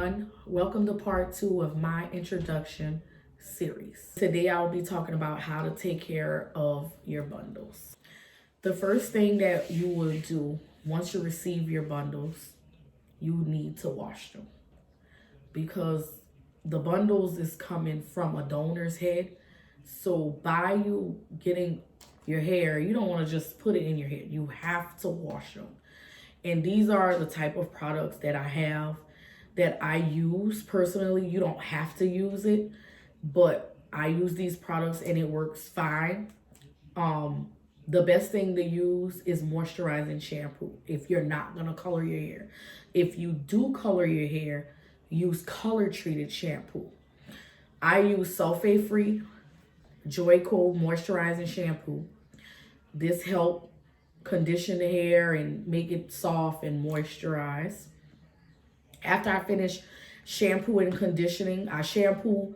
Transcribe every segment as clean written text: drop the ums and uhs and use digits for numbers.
everyone. Welcome to part 2 of my introduction series. Today I'll be talking about how to take care of your bundles. The first thing that you will do once you receive your bundles, you need to wash them, because the bundles is coming from a donor's head. So by you getting your hair, you don't want to just put it in your head. You have to wash them. And these are the type of products that I have that I use personally. You don't have to use it, but I use these products and it works fine. The best thing to use is moisturizing shampoo if you're not gonna color your hair. If you do color your hair, use color treated shampoo. I use sulfate free Joy Cold moisturizing shampoo. This helps condition the hair and make it soft and moisturize. After I finish shampooing and conditioning, I shampoo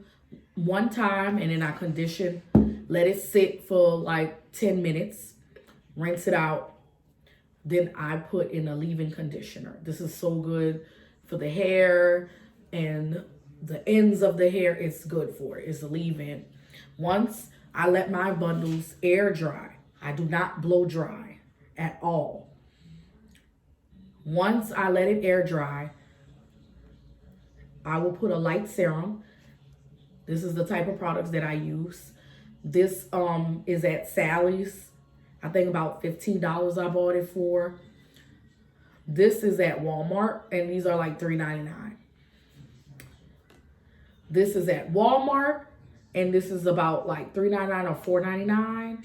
one time and then I condition, let it sit for like 10 minutes, rinse it out. Then I put in a leave-in conditioner. This is so good for the hair and the ends of the hair. It's good for it. It's a leave-in. Once I let my bundles air dry, I do not blow dry at all. Once I let it air dry, I will put a light serum. This is the type of products that I use. This is at Sally's. I think about $15 I bought it for. This is at Walmart, and these are like $3.99. This is at Walmart, and this is about like $3.99 or $4.99.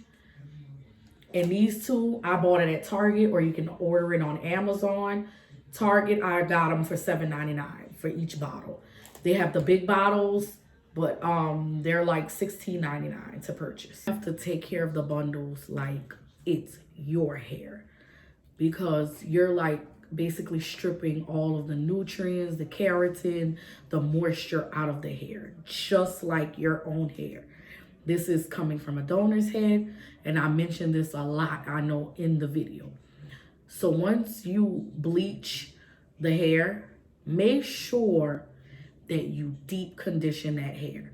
And these two, I bought it at Target, or you can order it on Amazon. Target, I got them for $7.99 for each bottle. They have the big bottles, but they're like $16.99 to purchase. You have to take care of the bundles like it's your hair, because you're like basically stripping all of the nutrients, the keratin, the moisture out of the hair, just like your own hair. This is coming from a donor's head, and I mentioned this a lot, I know, in the video. So once you bleach the hair, make sure that you deep condition that hair.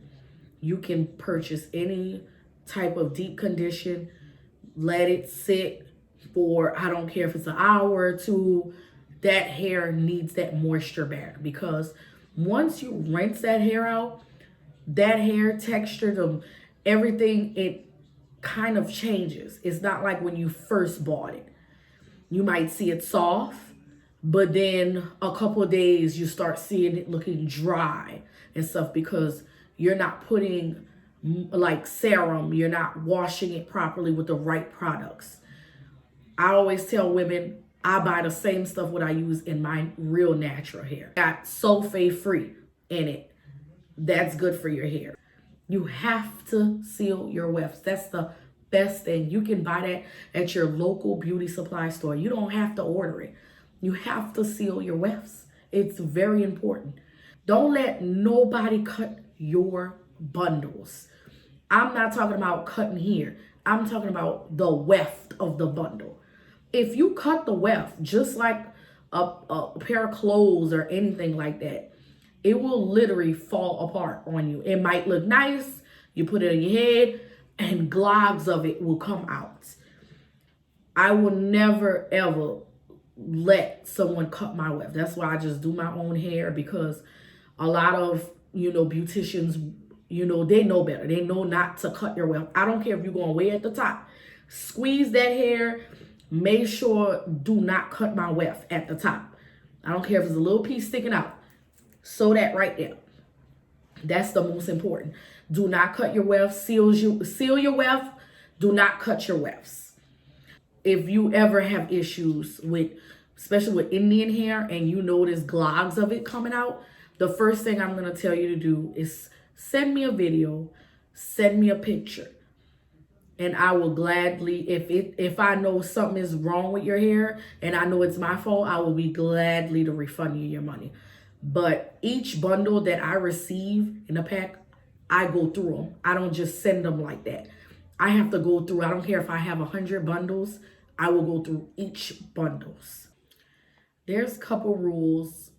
You can purchase any type of deep condition. Let it sit for, I don't care if it's an hour or two. That hair needs that moisture back, because once you rinse that hair out, that hair texture, everything, it kind of changes. It's not like when you first bought it. You might see it soft, but then a couple of days you start seeing it looking dry and stuff, because you're not putting like serum, you're not washing it properly with the right products. I always tell women, I buy the same stuff what I use in my real natural hair. Got sulfate free in it. That's good for your hair. You have to seal your wefts. That's the best thing. You can buy that at your local beauty supply store. You don't have to order it. You have to seal your wefts. It's very important. Don't let nobody cut your bundles. I'm not talking about cutting here. I'm talking about the weft of the bundle. If you cut the weft, just like a pair of clothes or anything like that, it will literally fall apart on you. It might look nice. You put it on your head and globs of it will come out. I will never, ever let someone cut my weft. That's why I just do my own hair, because a lot of, beauticians, they know better. They know not to cut your weft. I don't care if you're going way at the top. Squeeze that hair. Make sure do not cut my weft at the top. I don't care if it's a little piece sticking out. Sew that right there. That's the most important. Do not cut your weft. Seal your weft. Do not cut your wefts. If you ever have issues with, especially with Indian hair, and you notice globs of it coming out, the first thing I'm going to tell you to do is send me a video, send me a picture. And I will gladly, if I know something is wrong with your hair and I know it's my fault, I will be gladly to refund you your money. But each bundle that I receive in a pack, I go through them. I don't just send them like that. I have to go through. I don't care if I have 100 bundles. I will go through each bundles. There's a couple rules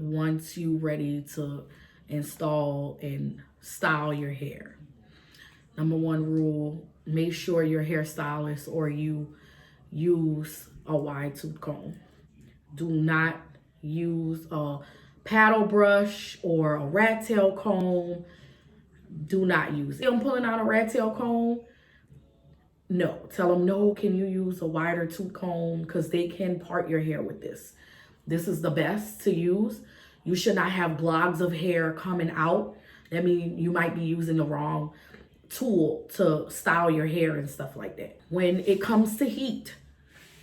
once you ready to install and style your hair. Number one rule, make sure your hairstylist or you use a wide tooth comb. Do not use a paddle brush or a rat tail comb. Do not use it. I'm pulling out a rat tail comb. No, tell them no. Can you use a wider tooth comb? Because they can part your hair with this. This is the best to use. You should not have globs of hair coming out. That means you might be using the wrong tool to style your hair and stuff like that. When it comes to heat,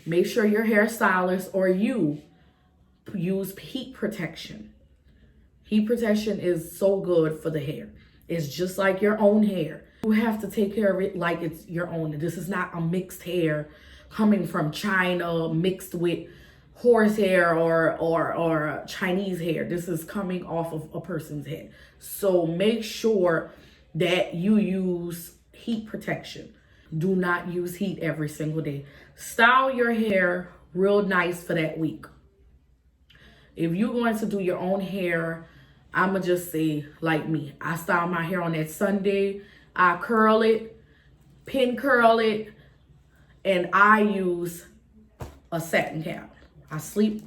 make sure your hairstylist or you use heat protection. Heat protection is so good for the hair. It's just like your own hair. You have to take care of it like it's your own. This is not a mixed hair coming from China mixed with horsehair or Chinese hair. This is coming off of a person's head. So make sure that you use heat protection. Do not use heat every single day. Style your hair real nice for that week. If you're going to do your own hair, I'ma just say like me. I style my hair on that Sunday. I curl it, pin curl it, and I use a satin cap. I sleep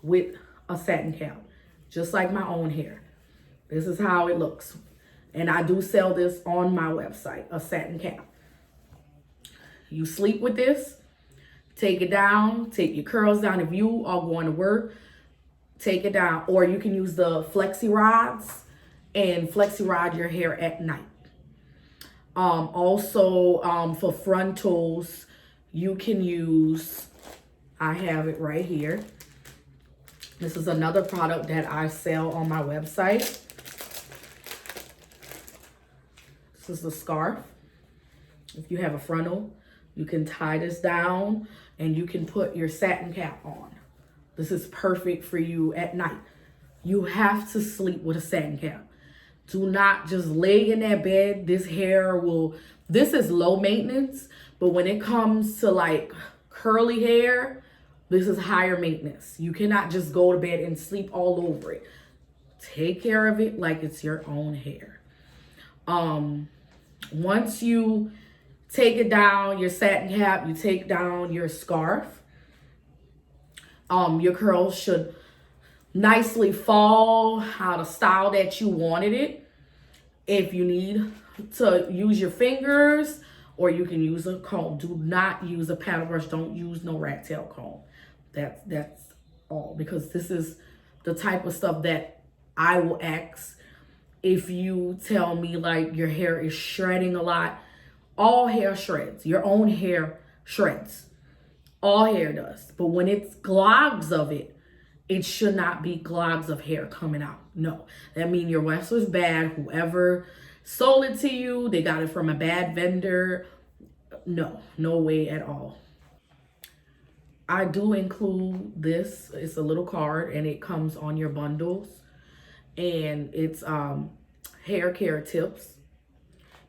with a satin cap, just like my own hair. This is how it looks. And I do sell this on my website, a satin cap. You sleep with this, take it down, take your curls down. If you are going to work, take it down. Or you can use the flexi rods and flexi rod your hair at night. Also, for frontals, you can use, I have it right here. This is another product that I sell on my website. This is the scarf. If you have a frontal, you can tie this down and you can put your satin cap on. This is perfect for you at night. You have to sleep with a satin cap. Do not just lay in that bed. This is low maintenance, but when it comes to like curly hair, this is higher maintenance. You cannot just go to bed and sleep all over it. Take care of it like it's your own hair. Once you take it down, your satin cap, you take down your scarf. Your curls should nicely fall how the style that you wanted it. If you need to use your fingers, or you can use a comb. Do not use a paddle brush. Don't use no rat tail comb. That's all, because this is the type of stuff that I will ask if you tell me like your hair is shredding a lot. All hair shreds. Your own hair shreds. All hair does. But when it's globs of it, it should not be globs of hair coming out. No. That means your wefts was bad. Whoever sold it to you, they got it from a bad vendor. No way at all. I do include this. It's a little card and it comes on your bundles. And it's hair care tips.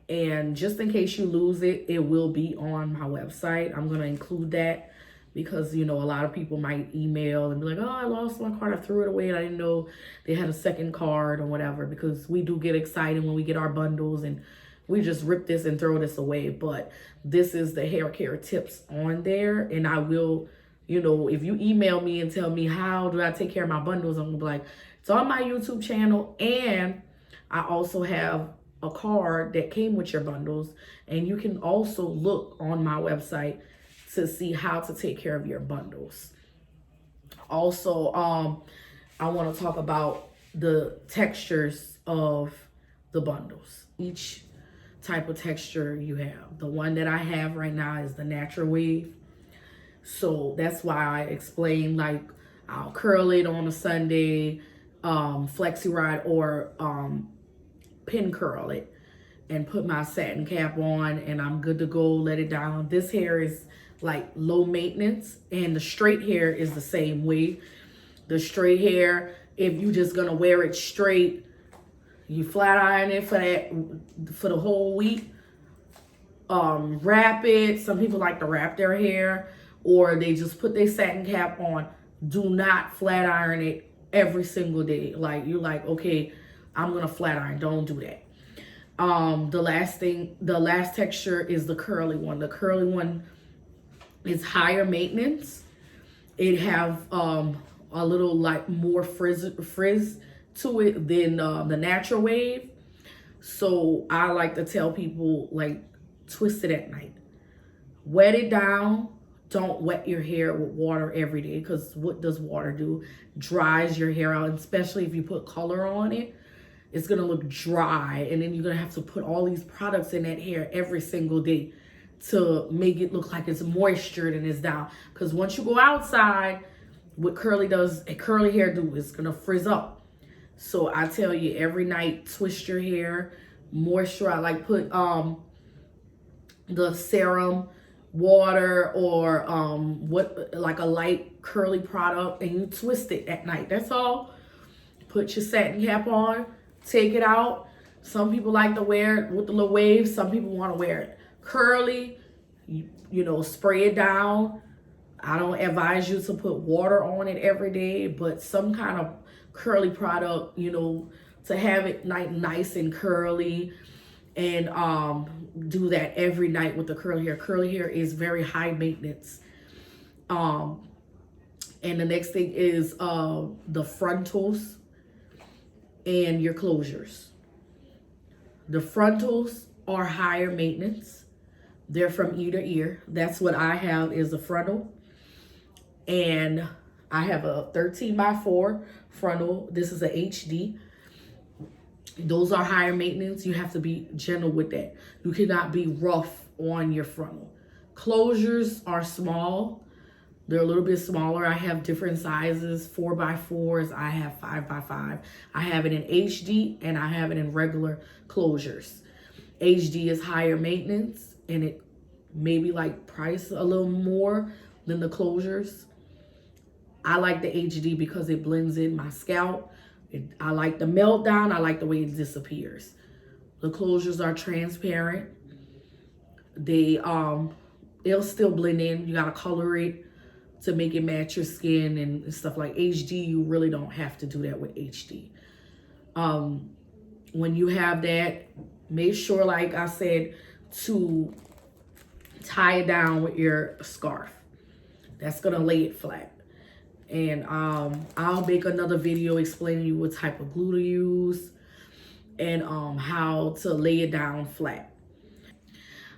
And just in case you lose it, it will be on my website. I'm going to include that because, you know, a lot of people might email and be like, oh, I lost my card. I threw it away and I didn't know they had a second card or whatever, because we do get excited when we get our bundles and we just rip this and throw this away. But this is the hair care tips on there. And I will, you know, if you email me and tell me how do I take care of my bundles, I'm going to be like, it's on my YouTube channel. And I also have a card that came with your bundles, and you can also look on my website to see how to take care of your bundles. Also, I want to talk about the textures of the bundles. Each type of texture you have. The one that I have right now is the natural wave. So that's why I explain, like, I'll curl it on a Sunday, flexi rod, or pin curl it and put my satin cap on, and I'm good to go. Let it down. This hair is like low maintenance, and the straight hair is the same way. The straight hair, if you just gonna wear it straight, you flat iron it for the whole week. Wrap it. Some people like to wrap their hair, or they just put their satin cap on. Do not flat iron it every single day. Like, you're like, okay, I'm gonna flat iron. Don't do that. The last texture is the curly one. The curly one is higher maintenance. It have a little like more frizz to it than the natural wave. So I like to tell people, like, twist it at night. Wet it down. Don't wet your hair with water every day, because what does water do? Dries your hair out, especially if you put color on it. It's gonna look dry, and then you're gonna have to put all these products in that hair every single day to make it look like it's moistured and it's down. Because once you go outside, what curly hair do is gonna frizz up. So I tell you, every night, twist your hair, moisturize, like put the serum, water, or like a light curly product, and you twist it at night. That's all. Put your satin cap on, take it out. Some people like to wear it with the little waves. Some people want to wear it curly. You know, spray it down. I don't advise you to put water on it every day, but some kind of curly product, you know, to have it nice and curly. And do that every night with the curly hair. Curly hair is very high maintenance. And the next thing is the frontals and your closures. The frontals are higher maintenance. They're from ear to ear. That's what I have, is a frontal. And I have a 13x4 frontal. This is a HD. Those are higher maintenance. You have to be gentle with that. You cannot be rough on your frontal. Closures are small. They're a little bit smaller. I have different sizes, 4x4s. I have 5x5. I have it in HD and I have it in regular closures. HD is higher maintenance, and it maybe like price a little more than the closures. I like the HD because it blends in my scalp. I like the meltdown. I like the way it disappears. The closures are transparent. It'll still blend in. You gotta color it to make it match your skin and stuff. Like HD, you really don't have to do that with HD. When you have that, make sure, like I said, to tie it down with your scarf. That's gonna lay it flat. And I'll make another video explaining you what type of glue to use and how to lay it down flat.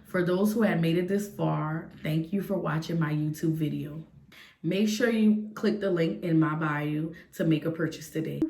For those who have made it this far, thank you for watching my YouTube video. Make sure you click the link in my bio to make a purchase today.